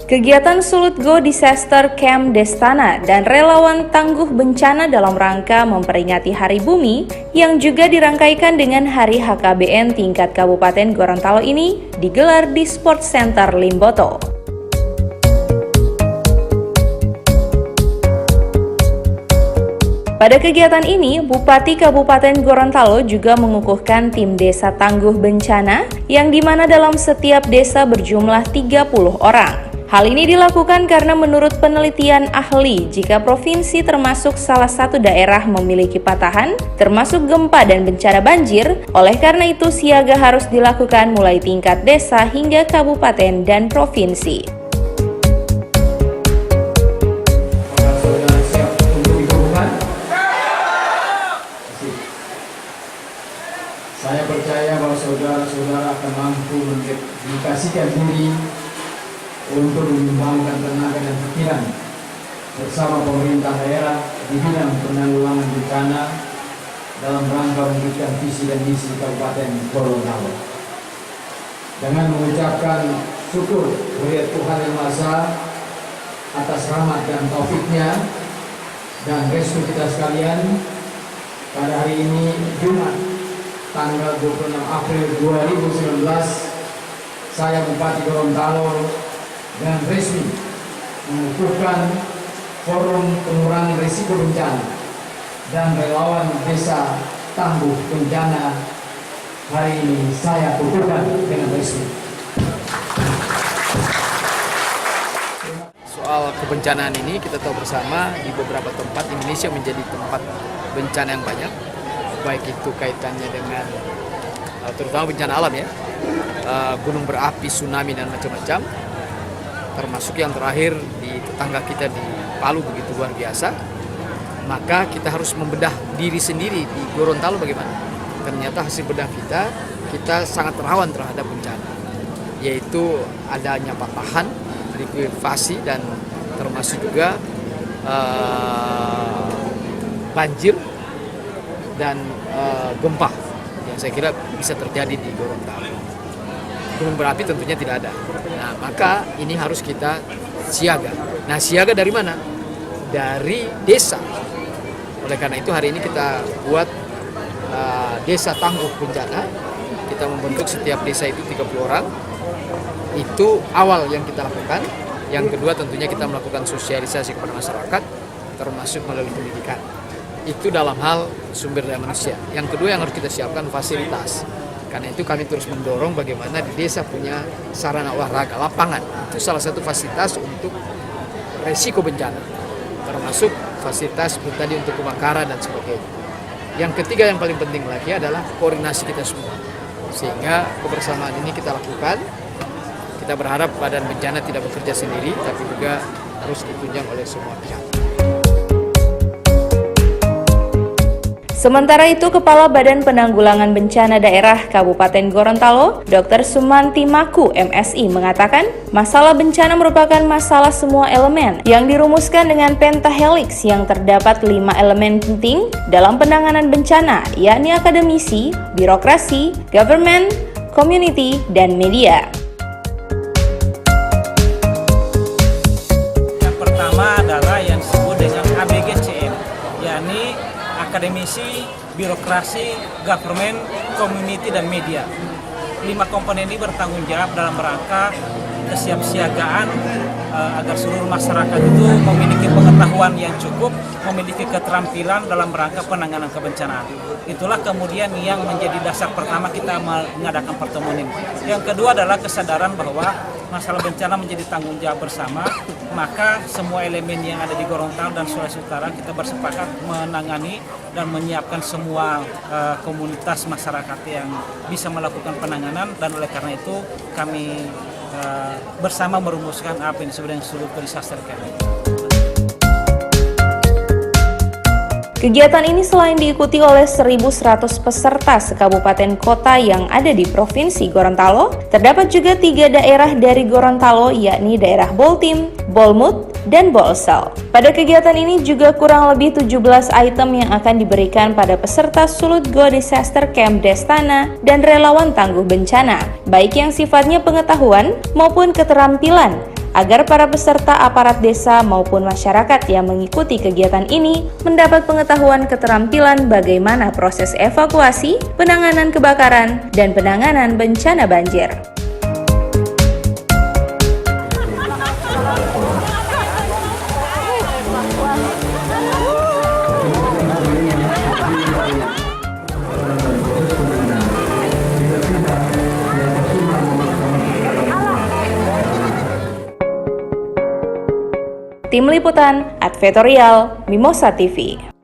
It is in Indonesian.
Kegiatan Sulut Go Disaster Camp Destana dan relawan tangguh bencana dalam rangka memperingati Hari Bumi yang juga dirangkaikan dengan Hari HKBN tingkat Kabupaten Gorontalo ini digelar di Sport Center Limboto. Pada kegiatan ini, Bupati Kabupaten Gorontalo juga mengukuhkan tim desa tangguh bencana yang dimana dalam setiap desa berjumlah 30 orang. Hal ini dilakukan karena menurut penelitian ahli, jika provinsi termasuk salah satu daerah memiliki patahan, termasuk gempa dan bencana banjir, oleh karena itu siaga harus dilakukan mulai tingkat desa hingga kabupaten dan provinsi. Saya percaya bahwa saudara-saudara akan mampu mendedikasikan diri untuk menyumbangkan tenaga dan pikiran bersama pemerintah daerah di bidang penanggulangan bencana dalam rangka mewujudkan visi dan misi Kabupaten Gorontalo. Dengan mengucapkan syukur kepada Tuhan Yang Maha Esa atas rahmat dan taufiknya dan restu kita sekalian, pada hari ini Jumat tanggal 26 April 2019, saya Bupati Gorontalo dan resmi mengukuhkan Forum Pengurangan Risiko Bencana dan Relawan Desa Tangguh Bencana. Hari ini saya kukuhkan dengan resmi. Soal kebencanaan ini kita tahu bersama di beberapa tempat Indonesia menjadi tempat bencana yang banyak, baik itu kaitannya dengan terutama bencana alam ya, gunung berapi, tsunami dan macam-macam. Termasuk yang terakhir di tetangga kita di Palu begitu luar biasa. Maka kita harus membedah diri sendiri di Gorontalo bagaimana. Ternyata hasil bedah kita sangat rawan terhadap bencana, yaitu adanya patahan, likuifaksi dan termasuk juga banjir dan gempa yang saya kira bisa terjadi di Gorontalo. Gunung berapi tentunya tidak ada. Nah, maka ini harus kita siaga. Nah, siaga dari mana? Dari desa. Oleh karena itu hari ini kita buat desa tangguh bencana. Kita membentuk setiap desa itu 30 orang. Itu awal yang kita lakukan. Yang kedua tentunya kita melakukan sosialisasi kepada masyarakat, termasuk melalui pendidikan. Itu dalam hal sumber daya manusia. Yang kedua yang harus kita siapkan fasilitas. Karena itu kami terus mendorong bagaimana di desa punya sarana olahraga, lapangan. Itu salah satu fasilitas untuk resiko bencana. Termasuk fasilitas tadi untuk kebakaran dan sebagainya. Yang ketiga yang paling penting lagi adalah koordinasi kita semua. Sehingga kebersamaan ini kita lakukan. Kita berharap badan bencana tidak bekerja sendiri, tapi juga harus ditunjang oleh semua pihak. Sementara itu, Kepala Badan Penanggulangan Bencana Daerah Kabupaten Gorontalo, Dr. Sumanti Maku, MSI, mengatakan masalah bencana merupakan masalah semua elemen yang dirumuskan dengan pentahelix yang terdapat 5 elemen penting dalam penanganan bencana, yakni akademisi, birokrasi, government, community, dan media. Yang pertama adalah yang disebut dengan ABGCM, yakni akademisi, birokrasi, government, community, dan media. 5 komponen ini bertanggung jawab dalam rangka kesiapsiagaan agar seluruh masyarakat itu memiliki pengetahuan yang cukup, memiliki keterampilan dalam rangka penanganan kebencanaan. Itulah kemudian yang menjadi dasar pertama kita mengadakan pertemuan ini. Yang kedua adalah kesadaran bahwa masalah bencana menjadi tanggung jawab bersama, maka semua elemen yang ada di Gorontalo dan Sulawesi Utara kita bersepakat menangani dan menyiapkan semua komunitas masyarakat yang bisa melakukan penanganan, dan oleh karena itu kami bersama merumuskan apa yang disebut dengan Sulut Go Disaster Camp. Kegiatan ini selain diikuti oleh 1.100 peserta sekabupaten kota yang ada di Provinsi Gorontalo, terdapat juga 3 daerah dari Gorontalo, yakni daerah Boltim, Bolmut, dan Bolsel. Pada kegiatan ini juga kurang lebih 17 item yang akan diberikan pada peserta Sulut Go Disaster Camp Destana dan relawan tangguh bencana, baik yang sifatnya pengetahuan maupun keterampilan agar para peserta aparat desa maupun masyarakat yang mengikuti kegiatan ini mendapat pengetahuan keterampilan bagaimana proses evakuasi, penanganan kebakaran, dan penanganan bencana banjir. Tim Liputan, Advertorial, Mimosa TV.